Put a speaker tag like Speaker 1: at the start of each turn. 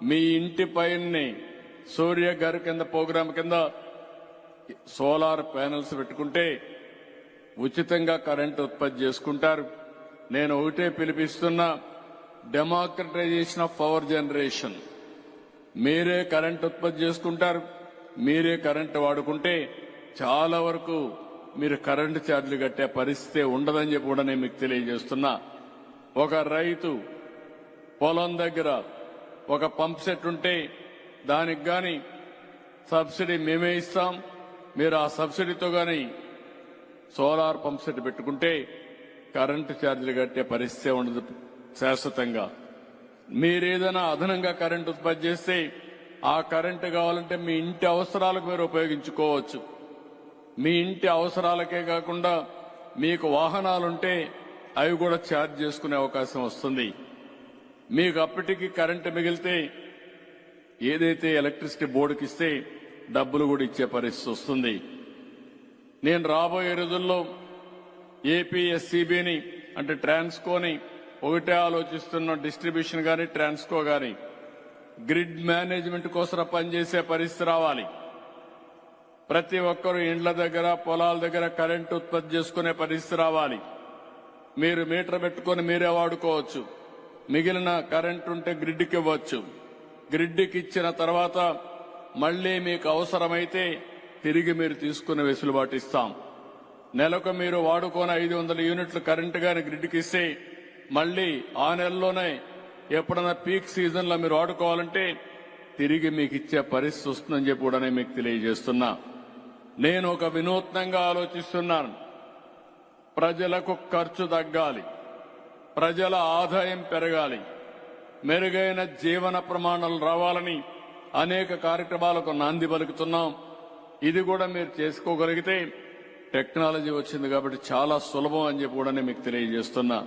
Speaker 1: మీ ఇంటి పైనే సూర్య గారి కింద ప్రోగ్రాం కింద సోలార్ ప్యానెల్స్ పెట్టుకుంటే ఉచితంగా కరెంటు ఉత్పత్తి చేసుకుంటారు. నేను ఒకటే పిలిపిస్తున్నా, డెమోక్రటైజేషన్ ఆఫ్ పవర్ జనరేషన్. మీరే కరెంటు ఉత్పత్తి చేసుకుంటారు, మీరే కరెంటు వాడుకుంటే చాలా వరకు మీరు కరెంటు ఛార్జీలు కట్టే పరిస్థితి ఉండదని చెప్పి కూడా నేను మీకు తెలియజేస్తున్నా. ఒక రైతు పొలం దగ్గర ఒక పంప్ సెట్ ఉంటే దానికి గాని సబ్సిడీ మేమే ఇస్తాం. మీరు ఆ సబ్సిడీతో గాని సోలార్ పంప్ సెట్ పెట్టుకుంటే కరెంటు ఛార్జీలు కట్టే పరిస్థితి ఉండదు శాశ్వతంగా. మీరేదైనా అదనంగా కరెంటు ఉత్పత్తి చేస్తే ఆ కరెంటు కావాలంటే మీ ఇంటి అవసరాలకు మీరు ఉపయోగించుకోవచ్చు. మీ ఇంటి అవసరాలకే కాకుండా మీకు వాహనాలుంటే అవి కూడా ఛార్జ్ చేసుకునే అవకాశం వస్తుంది. మీకు అప్పటికి కరెంటు మిగిలితే ఏదైతే ఎలక్ట్రిసిటీ బోర్డుకి ఇస్తే డబ్బులు కూడా ఇచ్చే పరిస్థితి వస్తుంది. నేను రాబోయే రోజుల్లో ఏపీఎస్సీబీని అంటే ట్రాన్స్కోని ఒకటే ఆలోచిస్తున్న, డిస్ట్రిబ్యూషన్ గాని ట్రాన్స్కో గాని గ్రిడ్ మేనేజ్మెంట్ కోసం పనిచేసే పరిస్థితి రావాలి. ప్రతి ఒక్కరూ ఇండ్ల దగ్గర పొలాల దగ్గర కరెంటు ఉత్పత్తి చేసుకునే పరిస్థితి రావాలి. మీరు మీటర్ పెట్టుకొని మీరే వాడుకోవచ్చు. మిగిలిన కరెంటు ఉంటే గ్రిడ్కి ఇవ్వచ్చు. గ్రిడ్కి ఇచ్చిన తర్వాత మళ్లీ మీకు అవసరమైతే తిరిగి మీరు తీసుకునే వెసులుబాటు ఇస్తాం. నెలకు మీరు వాడుకొని 500 యూనిట్లు కరెంటు గాని గ్రిడ్కి ఇస్తే మళ్లీ ఆ నెలలోనే ఎప్పుడైనా పీక్ సీజన్ లో మీరు వాడుకోవాలంటే తిరిగి మీకు ఇచ్చే పరిస్థితి వస్తుందని చెప్పి కూడా నేను మీకు తెలియజేస్తున్నా. నేను ఒక వినూత్నంగా ఆలోచిస్తున్నాను. ప్రజలకు ఖర్చు తగ్గాలి, ప్రజల ఆదాయం పెరగాలి, మెరుగైన జీవన ప్రమాణాలు రావాలని అనేక కార్యక్రమాలకు నాంది పలుకుతున్నాం. ఇది కూడా మీరు చేసుకోగలిగితే టెక్నాలజీ వచ్చింది కాబట్టి చాలా సులభం అని చెప్పి కూడా నేను మీకు తెలియజేస్తున్నా.